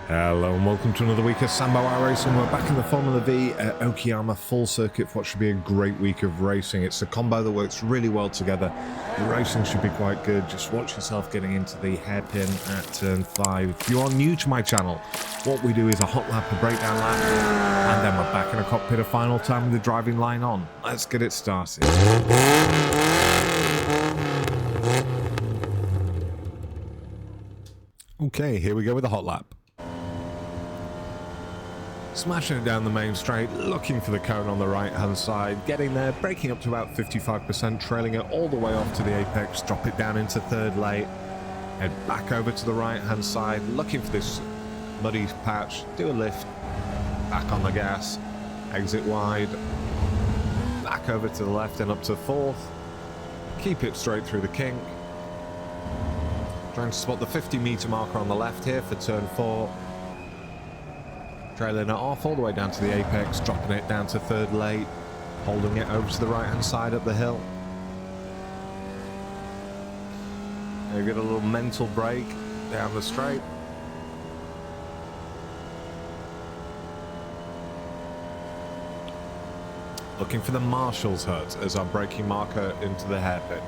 Hello and welcome to another week of Sambo iRacing. We're back in the Formula Vee at Okayama full circuit for what should be a great week of racing. It's a combo that works really well together. The racing should be quite good. Just watch yourself getting into the hairpin at turn 5. If you are new to my channel, what we do is a hot lap, a breakdown lap, and then we're back in a cockpit of final time with the driving line on. Let's get it started. Okay, here we go with the hot lap. Smashing it down the main straight, looking for the cone on the right hand side, getting there, braking up to about 55%, trailing it all the way off to the apex, drop it down into third lane, head back over to the right hand side, looking for this muddy patch, do a lift, back on the gas, exit wide, back over to the left and up to fourth, keep it straight through the kink, trying to spot the 50-meter marker on the left here for turn 4. Trailing it off all the way down to the apex, dropping it down to third lane, holding it over to the right hand side up the hill. You get a little mental break down the straight. Looking for the marshal's hut as our braking marker into the hairpin.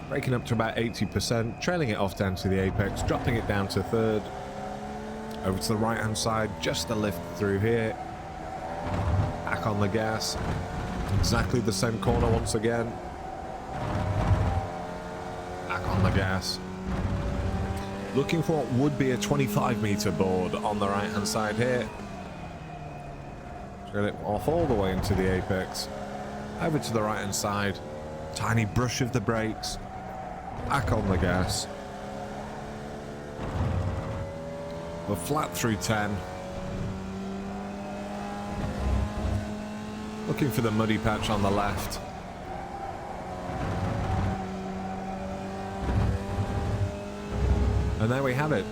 Braking up to about 80%, trailing it off down to the apex, dropping it down to third. Over to the right hand side, just a lift through here. Back on the gas. Exactly the same corner once again. Back on the gas. Looking for what would be a 25-meter board on the right hand side here. Get it off all the way into the apex. Over to the right hand side. Tiny brush of the brakes. Back on the gas. We're flat through 10. Looking for the muddy patch on the left. And there we have it.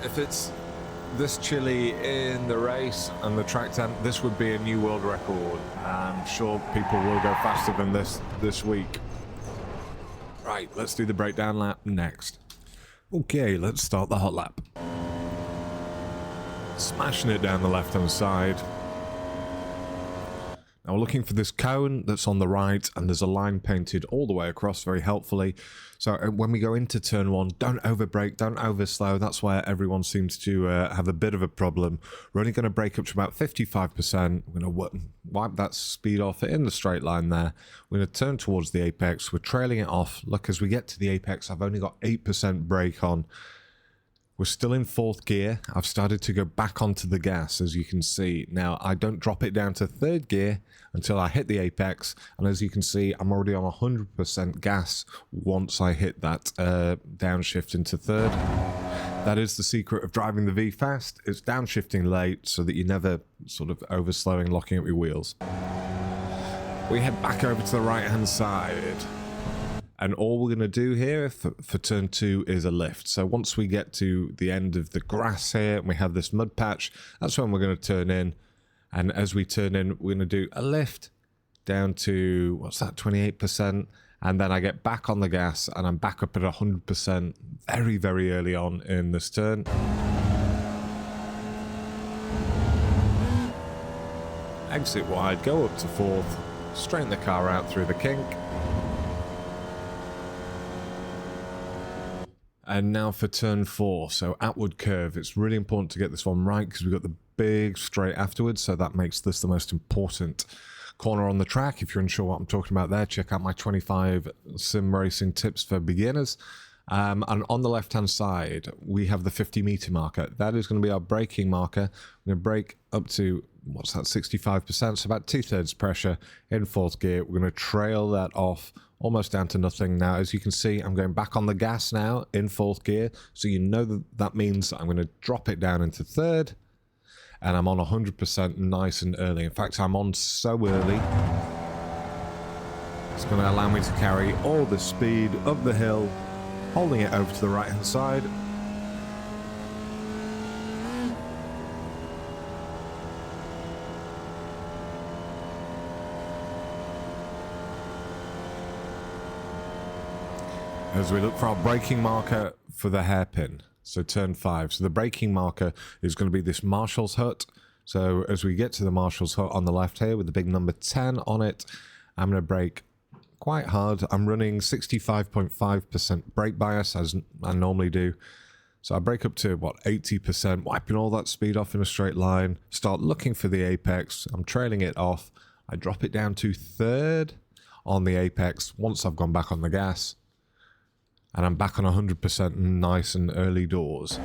If it's this chilly in the race and the track tent, this would be a new world record. I'm sure people will go faster than this week. Right, let's do the breakdown lap next. Okay, let's start the hot lap. Smashing it down the left-hand side. Now we're looking for this cone that's on the right, and there's a line painted all the way across very helpfully. So when we go into turn 1, don't overbrake, don't overslow. That's where everyone seems to have a bit of a problem. We're only going to brake up to about 55%. We're going to wipe that speed off in the straight line there. We're going to turn towards the apex. We're trailing it off. Look, as we get to the apex, I've only got 8% brake on. We're still in 4th gear. I've started to go back onto the gas, as you can see. Now, I don't drop it down to 3rd gear until I hit the apex. And as you can see, I'm already on 100% gas once I hit that downshift into 3rd. That is the secret of driving the Vee fast. It's downshifting late so that you're never sort of overslowing, locking up your wheels. We head back over to the right-hand side. And all we're going to do here for turn 2 is a lift. So once we get to the end of the grass here and we have this mud patch, that's when we're going to turn in. And as we turn in, we're going to do a lift down to, what's that, 28%. And then I get back on the gas and I'm back up at 100% very, very early on in this turn. Exit wide, go up to 4th, straighten the car out through the kink. And now for turn 4, so outward curve. It's really important to get this one right because we've got the big straight afterwards, so that makes this the most important corner on the track. If you're unsure what I'm talking about there, check out my 25 sim racing tips for beginners. And on the left-hand side, we have the 50-meter marker. That is going to be our braking marker. We're going to brake up to, what's that, 65%, so about 2/3 pressure in 4th gear. We're going to trail that off almost down to nothing. Now, as you can see, I'm going back on the gas now in 4th gear, so you know that means I'm going to drop it down into 3rd, and I'm on 100% nice and early. In fact, I'm on so early, it's going to allow me to carry all the speed up the hill, holding it over to the right-hand side. as we look for our braking marker for the hairpin. So turn 5. So the braking marker is going to be this Marshall's hut. So as we get to the Marshall's hut on the left here with the big number 10 on it, I'm going to brake quite hard. I'm running 65.5% brake bias as I normally do. So I brake up to, what, 80%, wiping all that speed off in a straight line, start looking for the apex. I'm trailing it off. I drop it down to 3rd on the apex once I've gone back on the gas. And I'm back on 100% nice and early doors.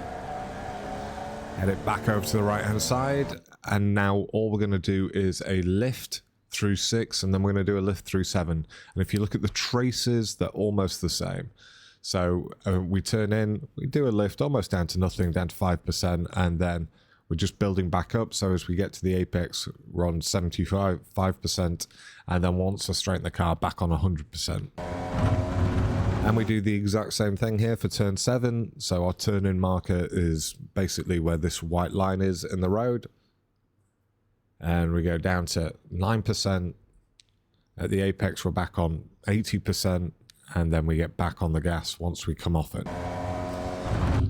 Head it back over to the right-hand side. And now all we're going to do is a lift through 6, and then we're going to do a lift through 7. And if you look at the traces, they're almost the same. So we turn in, we do a lift almost down to nothing, down to 5%, and then we're just building back up. So as we get to the apex, we're on 75%, and then once I straighten the car, back on 100%. And we do the exact same thing here for turn 7. So our turn-in marker is basically where this white line is in the road. And we go down to 9%. At the apex, we're back on 80%. And then we get back on the gas once we come off it.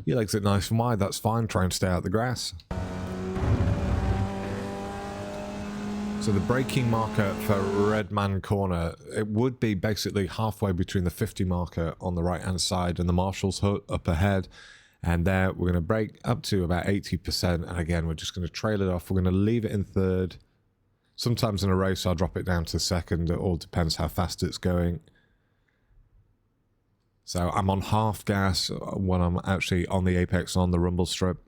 Your legs are nice and wide, that's fine. Try and stay out the grass. So the braking marker for Redman Corner, it would be basically halfway between the 50 marker on the right hand side and the Marshall's hut up ahead. And there we're going to brake up to about 80%. And again, we're just going to trail it off. We're going to leave it in 3rd. Sometimes in a race, I'll drop it down to 2nd. It all depends how fast it's going. So I'm on half gas when I'm actually on the apex on the rumble strip.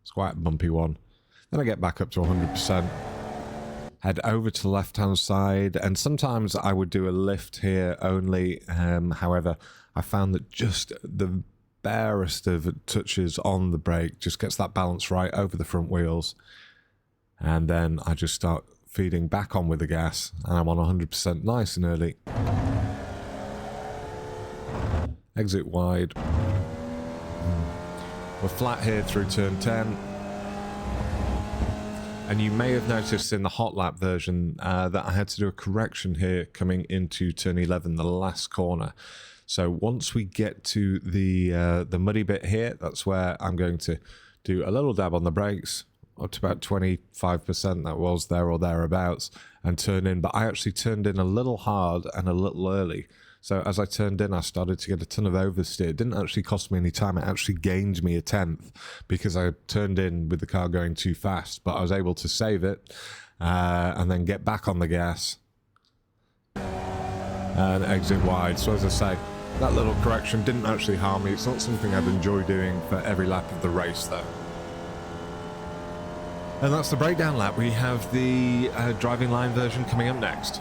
It's quite a bumpy one. Then I get back up to 100%. Head over to the left-hand side. And sometimes I would do a lift here only. However, I found that just the barest of touches on the brake just gets that balance right over the front wheels. And then I just start feeding back on with the gas. And I'm on 100% nice and early. Exit wide. We're flat here through turn 10. And you may have noticed in the hot lap version that I had to do a correction here coming into turn 11, the last corner. So once we get to the muddy bit here, that's where I'm going to do a little dab on the brakes, up to about 25%, that was there or thereabouts, and turn in. But I actually turned in a little hard and a little early. So as I turned in, I started to get a ton of oversteer. It didn't actually cost me any time. It actually gained me a 10th because I turned in with the car going too fast. But I was able to save it and then get back on the gas and exit wide. So as I say, that little correction didn't actually harm me. It's not something I'd enjoy doing for every lap of the race, though. And that's the breakdown lap. We have the driving line version coming up next.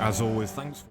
As always, thanks.